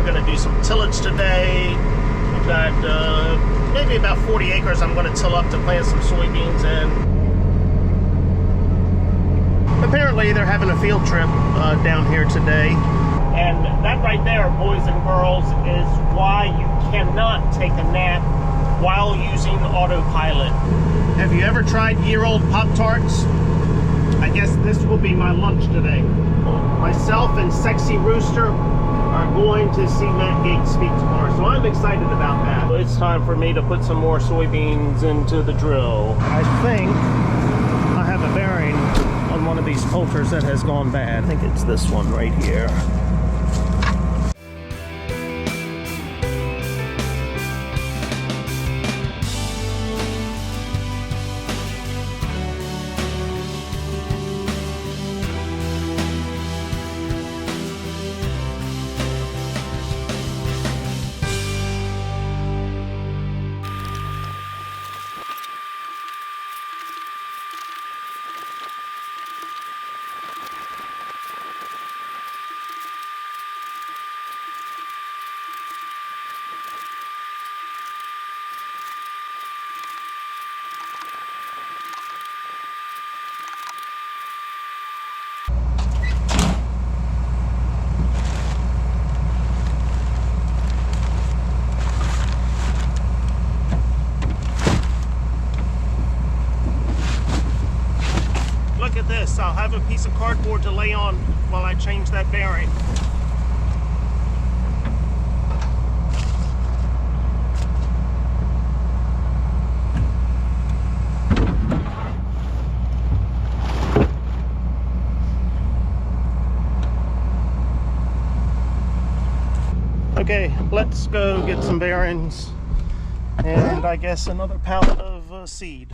going to do some tillage today. We've got maybe about 40 acres I'm going to till up to plant some soybeans in. Apparently they're having a field trip down here today. And that right there, boys and girls, is why you cannot take a nap while using autopilot. Have you ever tried year-old Pop-Tarts? I guess this will be my lunch today. Myself and Sexy Rooster are going to see Matt Gates speak tomorrow, so I'm excited about that. It's time for me to put some more soybeans into the drill. I think I have a bearing on one of these coulters that has gone bad. I think it's this one right here. Look at this. I'll have a piece of cardboard to lay on while I change that bearing. Okay, let's go get some bearings and I guess another pallet of seed.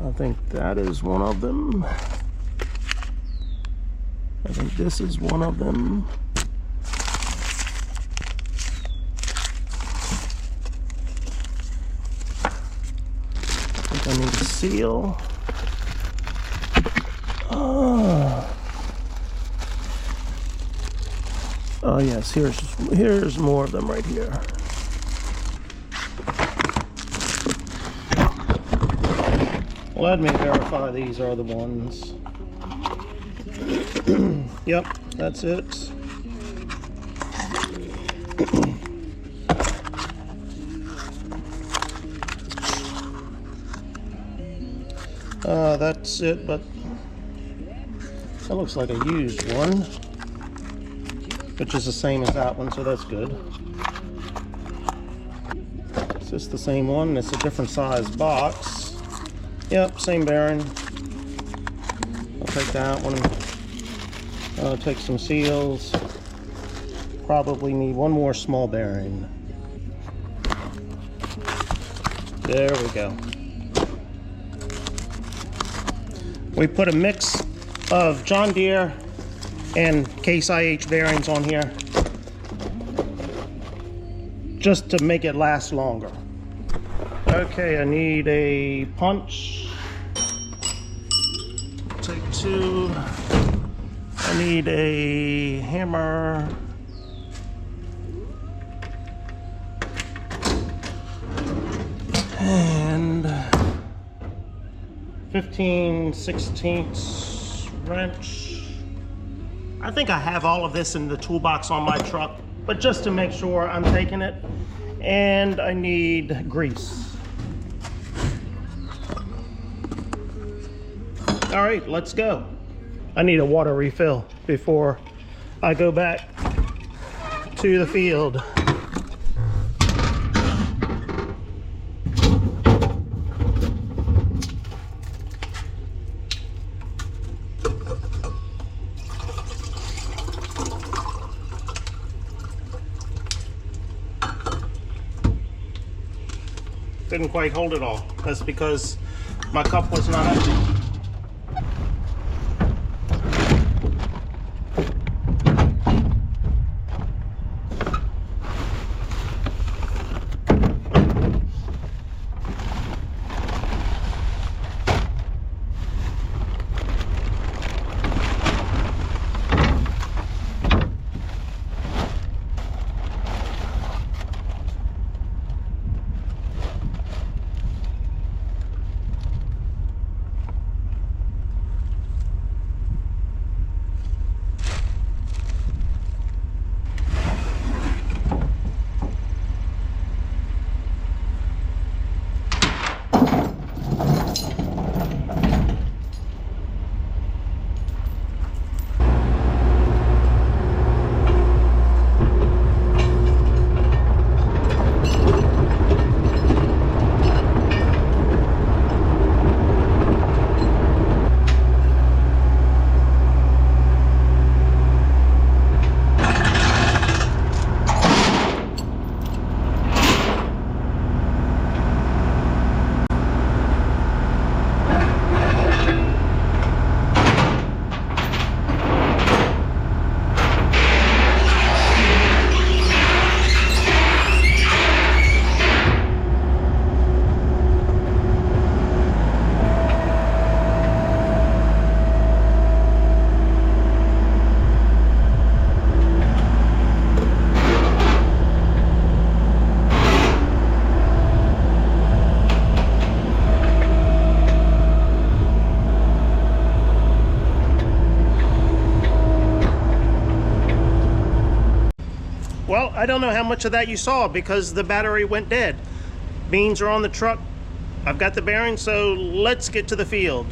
I think that is one of them. I think this is one of them. I think I need a seal. Oh yes, here's more of them right here. Let me verify these are the ones. Yep, that's it. That's it, but that looks like a used one, which is the same as that one, so that's good. Is this the same one? It's a different size box. Yep, same bearing. I'll take that one. I'll take some seals. Probably need one more small bearing. There we go. We put a mix of John Deere and Case IH bearings on here just to make it last longer. Okay, I need a punch. Take two. I need a hammer. And 15/16 wrench. I think I have all of this in the toolbox on my truck, but just to make sure I'm taking it. And I need grease. All right, let's go. I need a water refill before I go back to the field. Didn't quite hold it all. That's because my cup was not empty. Well, I don't know how much of that you saw because the battery went dead. Beans are on the truck. I've got the bearings, so let's get to the field.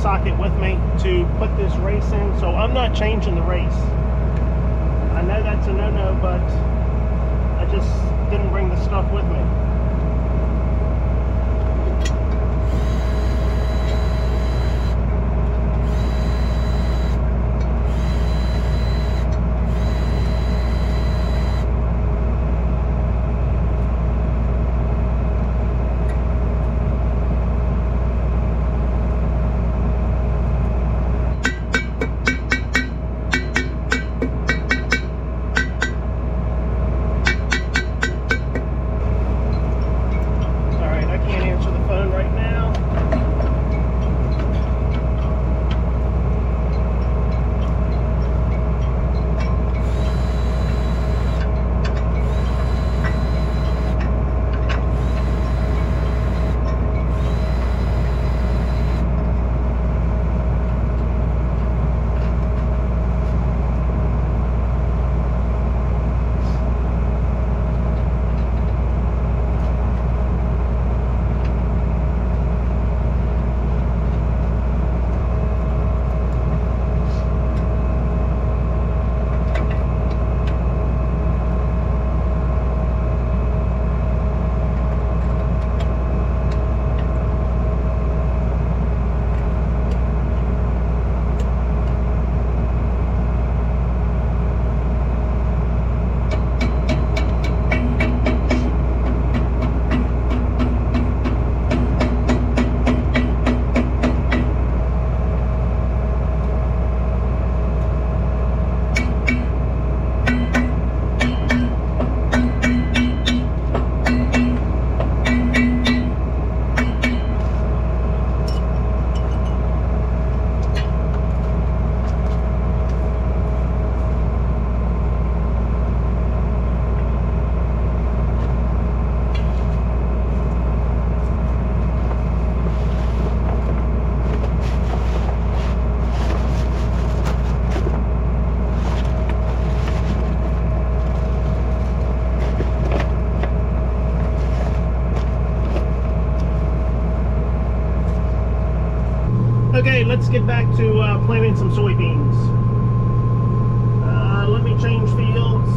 Socket with me to put this race in, so I'm not changing the race. I know that's a no-no, but I just didn't bring the stuff with me. Okay, let's get back to planting some soybeans. Let me change fields.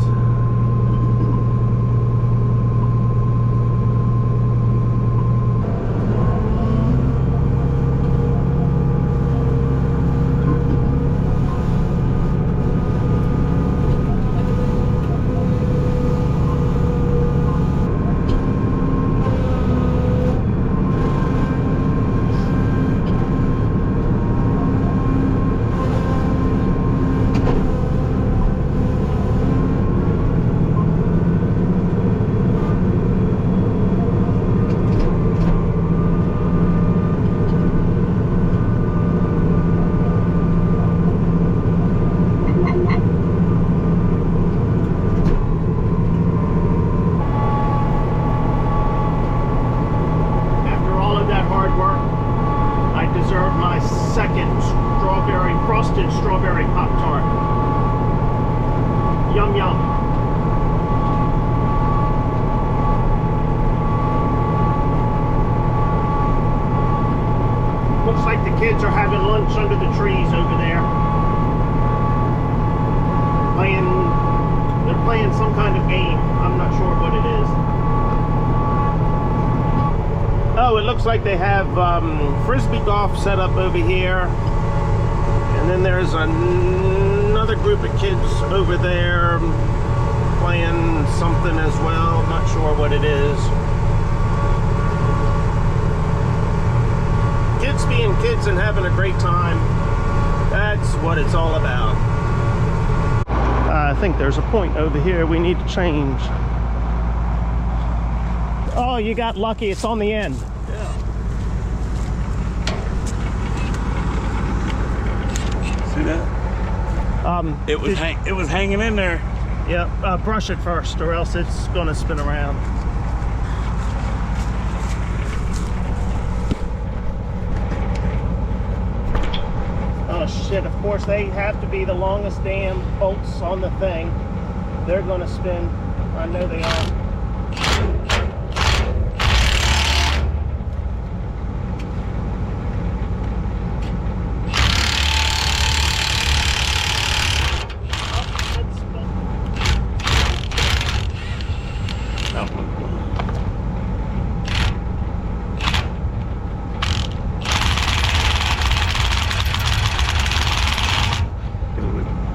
kids are having lunch under the trees over there. They're playing some kind of game. I'm not sure what it is. Oh, it looks like they have frisbee golf set up over here. And then there's another group of kids over there playing something as well. I'm not sure what it is. Kids being kids and having a great time. That's what it's all about. I think there's a point over here we need to change. Oh, you got lucky. It's on the end. Yeah. See that? It was hanging in there. Yeah, brush it first or else it's going to spin around. Oh shit, of course they have to be the longest damn bolts on the thing. They're going to spin. I know they are.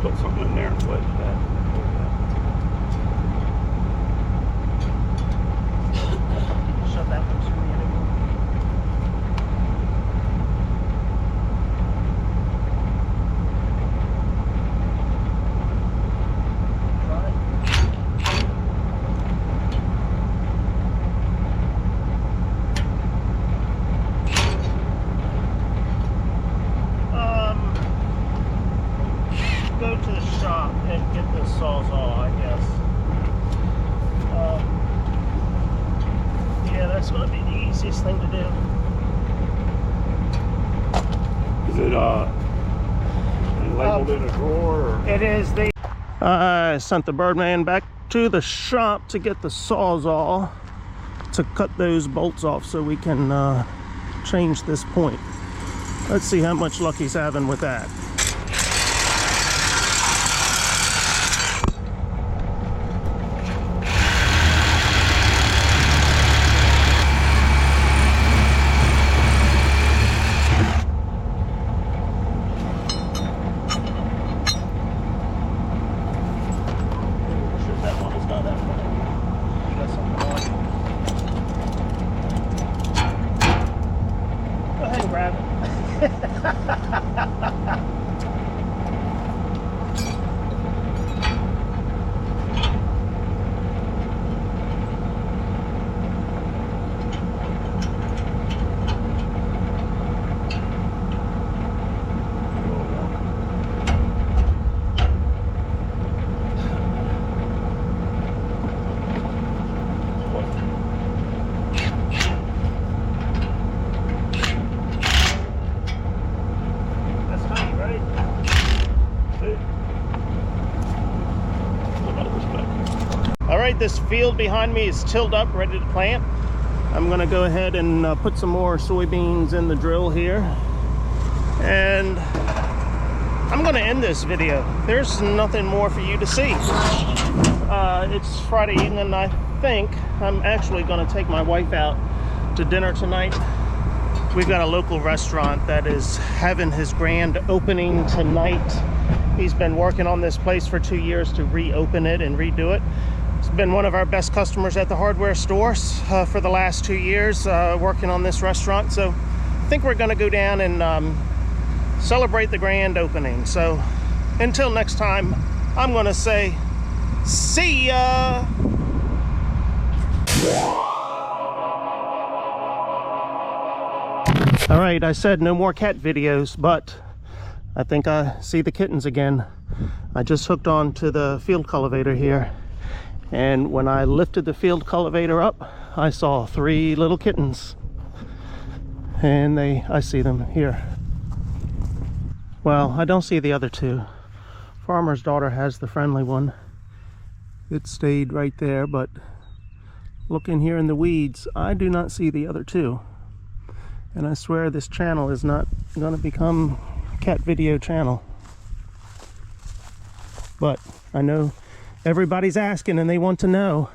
Put something in there and put that. Shut that one to me anymore. Go to the shop and get the sawzall, I guess. Yeah, that's going to be the easiest thing to do. Is it labeled in a drawer? Or? It is the... I sent the Birdman back to the shop to get the sawzall to cut those bolts off so we can change this point. Let's see how much luck he's having with that. Go ahead and grab it. This field behind me is tilled up, ready to plant. I'm going to go ahead and put some more soybeans in the drill here. And I'm going to end this video. There's nothing more for you to see. It's Friday evening, I think. I'm actually going to take my wife out to dinner tonight. We've got a local restaurant that is having his grand opening tonight. He's been working on this place for 2 years to reopen it and redo it. He's been one of our best customers at the hardware stores for the last 2 years working on this restaurant. So I think we're going to go down and celebrate the grand opening. So until next time, I'm going to say, see ya! All right, I said no more cat videos, but I think I see the kittens again. I just hooked on to the field cultivator here. And when I lifted the field cultivator up, I saw 3 little kittens. And I see them here. Well, I don't see the other 2. Farmer's daughter has the friendly one. It stayed right there, but looking here in the weeds, I do not see the other 2. And I swear this channel is not going to become a cat video channel. But I know everybody's asking and they want to know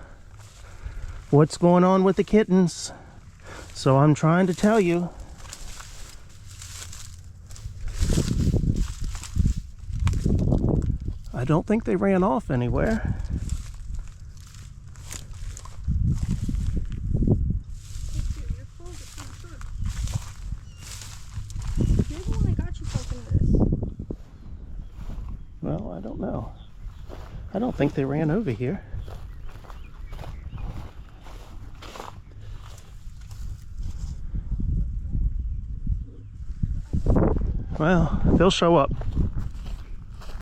what's going on with the kittens. So I'm trying to tell you. I don't think they ran off anywhere. Well, I don't know. I don't think they ran over here. Well, they'll show up.